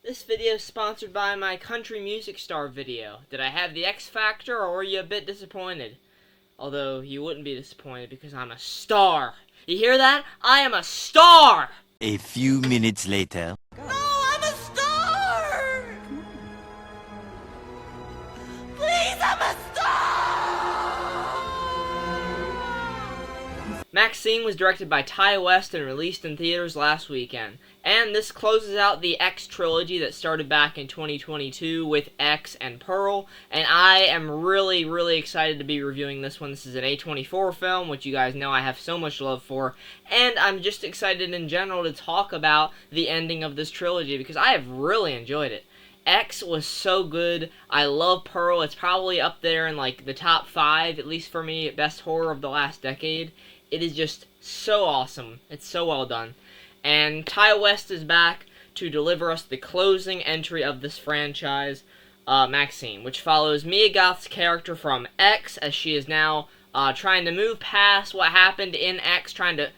This video is sponsored by my country music star video. Did I have the X Factor, or were you a bit disappointed? Although, you wouldn't be disappointed because I'm a star. You hear that? I am a star! A few minutes later. No, I'm a star! Please, I'm a Maxxxine was directed by Ty West and released in theaters last weekend. And this closes out the X trilogy that started back in 2022 with X and Pearl. And I am really excited to be reviewing this one. This is an A24 film, which you guys know I have so much love for. And I'm just excited in general to talk about the ending of this trilogy because I have really enjoyed it. X was so good. I love Pearl. It's probably up there in like the top 5, at least for me, best horror of the last decade. It is just so awesome. It's so well done. And Ty West is back to deliver us the closing entry of this franchise, Maxxxine, which follows Mia Goth's character from X, as she is now trying to move past what happened in X, trying to,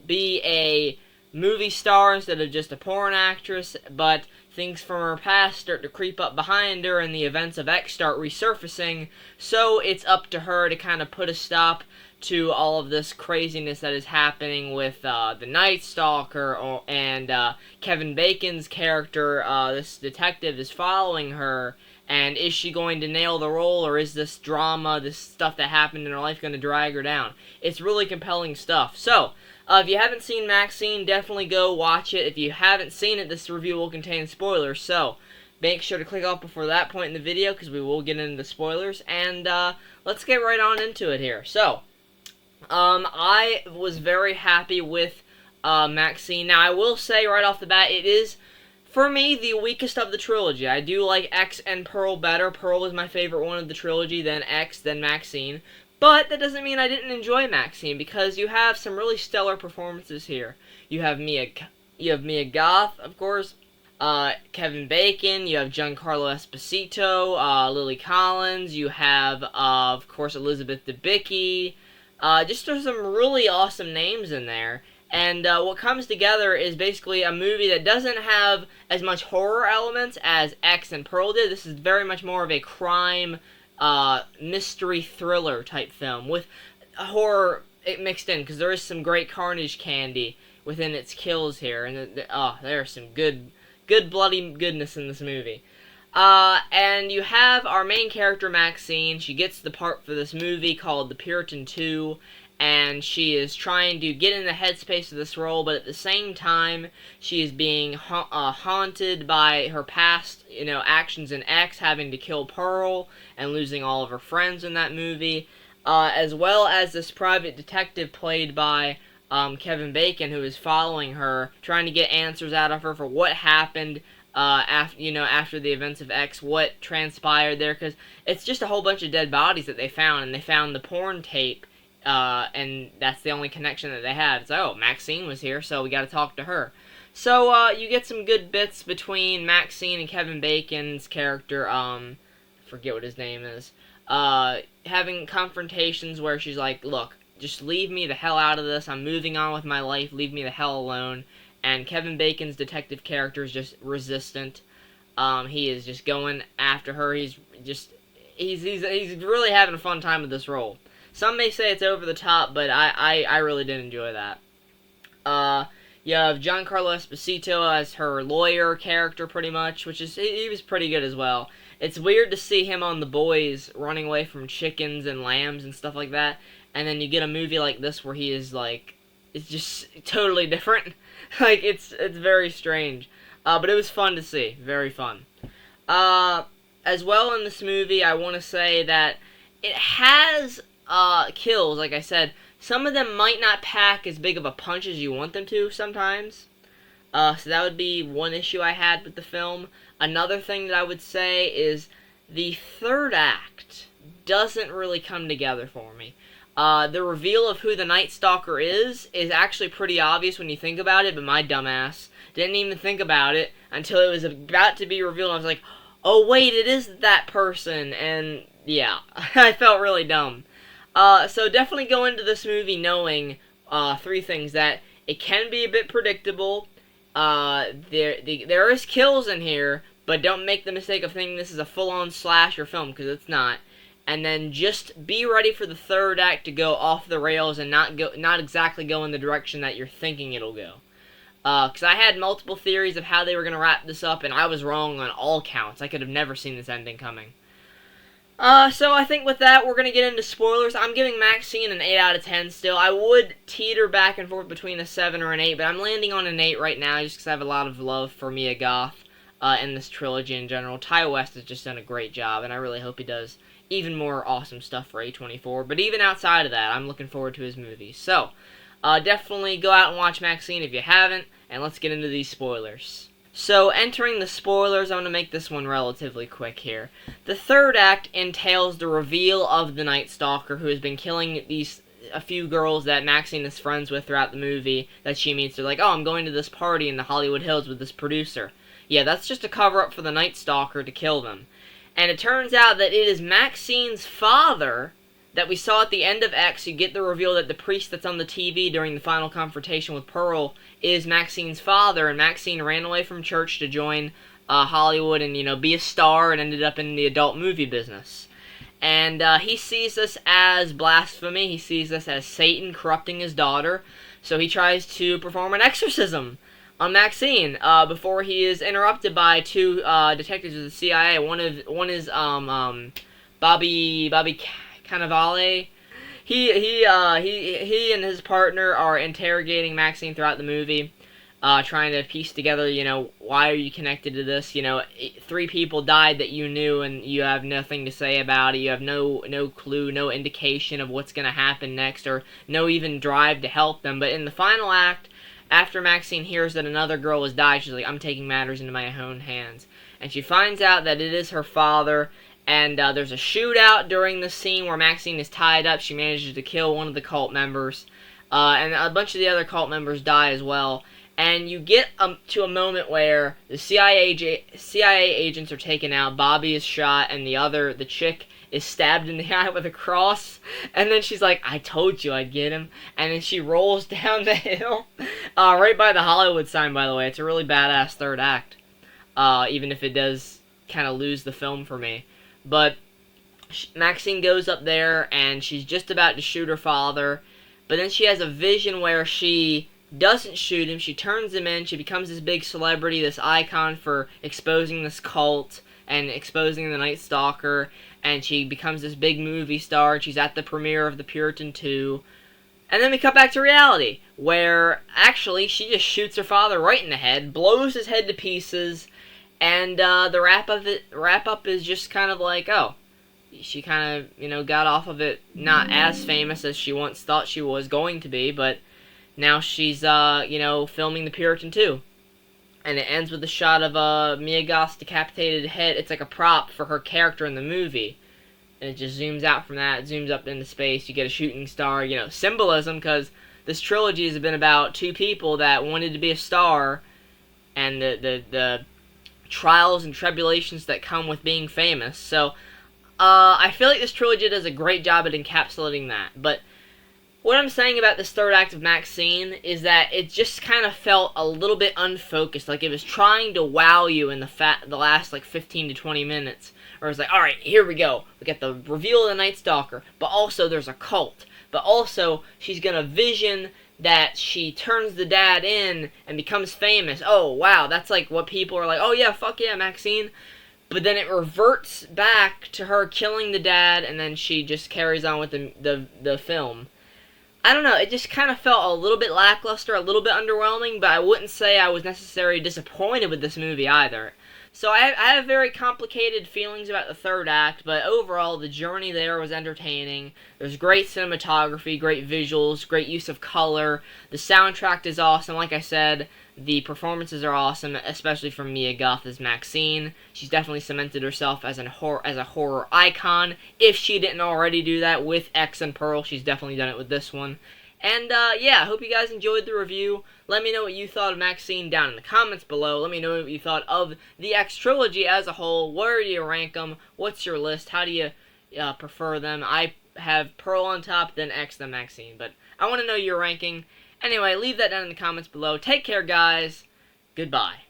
be a movie star instead of just a porn actress, but things from her past start to creep up behind her and the events of X start resurfacing, so it's up to her to kind of put a stop to all of this craziness that is happening with the Night Stalker and Kevin Bacon's character. This detective is following her, and is she going to nail the role, or is this drama, this stuff that happened in her life, going to drag her down? It's really compelling stuff. So, if you haven't seen Maxxxine, definitely go watch it. If you haven't seen it, this review will contain spoilers, so make sure to click off before that point in the video, because we will get into the spoilers, and let's get right on into it here. So, I was very happy with Maxxxine. Now, I will say right off the bat, it is, for me, the weakest of the trilogy. I do like X and Pearl better. Pearl is my favorite one of the trilogy, then X, then Maxxxine. But that doesn't mean I didn't enjoy Maxxxine, because you have some really stellar performances here. You have Mia Goth, of course, Kevin Bacon, you have Giancarlo Esposito, Lily Collins, you have, of course, Elizabeth Debicki. Just there's some really awesome names in there. And what comes together is basically a movie that doesn't have as much horror elements as X and Pearl did. This is very much more of a crime, mystery thriller type film with horror mixed in, because there is some great carnage candy within its kills here. And there's some good bloody goodness in this movie. And you have our main character, Maxxxine. She gets the part for this movie called The Puritan 2, and she is trying to get in the headspace of this role, but at the same time, she is being haunted by her past, actions in X, having to kill Pearl, and losing all of her friends in that movie, as well as this private detective played by Kevin Bacon, who is following her, trying to get answers out of her for what happened after the events of X, what transpired there, because it's just a whole bunch of dead bodies that they found, and they found the porn tape, and that's the only connection that they have. It's like, oh, Maxxxine was here, so we gotta talk to her. So, you get some good bits between Maxxxine and Kevin Bacon's character, forget what his name is, having confrontations where she's like, look, just leave me the hell out of this, I'm moving on with my life, leave me the hell alone. And Kevin Bacon's detective character is just resistant. He is just going after her. He's really having a fun time with this role. Some may say it's over the top, but I really did enjoy that. You have Giancarlo Esposito as her lawyer character, pretty much, which is, he was pretty good as well. It's weird to see him on The Boys running away from chickens and lambs and stuff like that, and then you get a movie like this where he is like, it's just totally different. Like, it's very strange. But it was fun to see. Very fun. As well in this movie, I want to say that it has kills, like I said. Some of them might not pack as big of a punch as you want them to sometimes. So that would be one issue I had with the film. Another thing that I would say is the third act doesn't really come together for me. The reveal of who the Night Stalker is actually pretty obvious when you think about it, but my dumbass didn't even think about it until it was about to be revealed. I was like, oh wait, it is that person, and yeah, I felt really dumb. So definitely go into this movie knowing 3 things: that it can be a bit predictable, There is kills in here, but don't make the mistake of thinking this is a full-on slasher film, because it's not. And then just be ready for the third act to go off the rails and not exactly go in the direction that you're thinking it'll go. Because I had multiple theories of how they were going to wrap this up, and I was wrong on all counts. I could have never seen this ending coming. So I think with that, we're going to get into spoilers. I'm giving Maxxxine an 8 out of 10 still. I would teeter back and forth between a 7 or an 8, but I'm landing on an 8 right now just because I have a lot of love for Mia Goth in this trilogy in general. Ty West has just done a great job, and I really hope he does even more awesome stuff for A24. But even outside of that, I'm looking forward to his movies. So, definitely go out and watch Maxxxine if you haven't, and let's get into these spoilers. So, entering the spoilers, I'm going to make this one relatively quick here. The third act entails the reveal of the Night Stalker, who has been killing a few girls that Maxxxine is friends with throughout the movie that she meets. They're like, oh, I'm going to this party in the Hollywood Hills with this producer. Yeah, that's just a cover-up for the Night Stalker to kill them. And it turns out that it is Maxxine's father that we saw at the end of X. You get the reveal that the priest that's on the TV during the final confrontation with Pearl is Maxxine's father, and Maxxine ran away from church to join Hollywood and, you know, be a star, and ended up in the adult movie business. And he sees this as blasphemy. He sees this as Satan corrupting his daughter, so he tries to perform an exorcism on Maxxine before he is interrupted by two detectives of the CIA. One is Bobby Cannavale. He and his partner are interrogating Maxxine throughout the movie, trying to piece together, you know, why are you connected to this? You know, 3 people died that you knew, and you have nothing to say about it. You have no clue, no indication of what's gonna happen next, or no even drive to help them. But in the final act, after Maxxine hears that another girl has died, she's like, I'm taking matters into my own hands. And she finds out that it is her father, and there's a shootout during the scene where Maxxine is tied up. She manages to kill one of the cult members, and a bunch of the other cult members die as well. And you get to a moment where the CIA agents are taken out, Bobby is shot, and the chick is stabbed in the eye with a cross, and then she's like, I told you I'd get him, and then she rolls down the hill, right by the Hollywood sign, by the way. It's a really badass third act, even if it does kind of lose the film for me. But Maxxine goes up there, and she's just about to shoot her father, but then she has a vision where she doesn't shoot him, she turns him in, she becomes this big celebrity, this icon for exposing this cult, and exposing the Night Stalker, and she becomes this big movie star, and she's at the premiere of The Puritan 2, and then we cut back to reality, where, actually, she just shoots her father right in the head, blows his head to pieces, and the wrap-up is just kind of like, oh, she kind of, you know, got off of it not as famous as she once thought she was going to be, but now she's, you know, filming The Puritan 2. And it ends with a shot of Mia Goth's decapitated head. It's like a prop for her character in the movie. And it just zooms out from that, zooms up into space. You get a shooting star, you know, symbolism, because this trilogy has been about 2 people that wanted to be a star, and the trials and tribulations that come with being famous. So, I feel like this trilogy does a great job at encapsulating that. But what I'm saying about this third act of Maxxxine is that it just kind of felt a little bit unfocused, like it was trying to wow you in the last like 15 to 20 minutes. Or it's like, alright, here we go. We got the reveal of the Night Stalker, but also there's a cult. But also, she's gonna vision that she turns the dad in and becomes famous. Oh, wow, that's like what people are like, oh yeah, fuck yeah, Maxxxine. But then it reverts back to her killing the dad, and then she just carries on with the film. I don't know, it just kind of felt a little bit lackluster, a little bit underwhelming, but I wouldn't say I was necessarily disappointed with this movie either. So I have very complicated feelings about the third act, but overall the journey there was entertaining. There's great cinematography, great visuals, great use of color. The soundtrack is awesome. Like I said, the performances are awesome, especially from Mia Goth as Maxxxine. She's definitely cemented herself as a horror icon. If she didn't already do that with X and Pearl, she's definitely done it with this one. And, yeah, I hope you guys enjoyed the review. Let me know what you thought of Maxxxine down in the comments below. Let me know what you thought of the X trilogy as a whole. Where do you rank them? What's your list? How do you prefer them? I have Pearl on top, then X, then Maxxxine. But I want to know your ranking. Anyway, leave that down in the comments below. Take care, guys. Goodbye.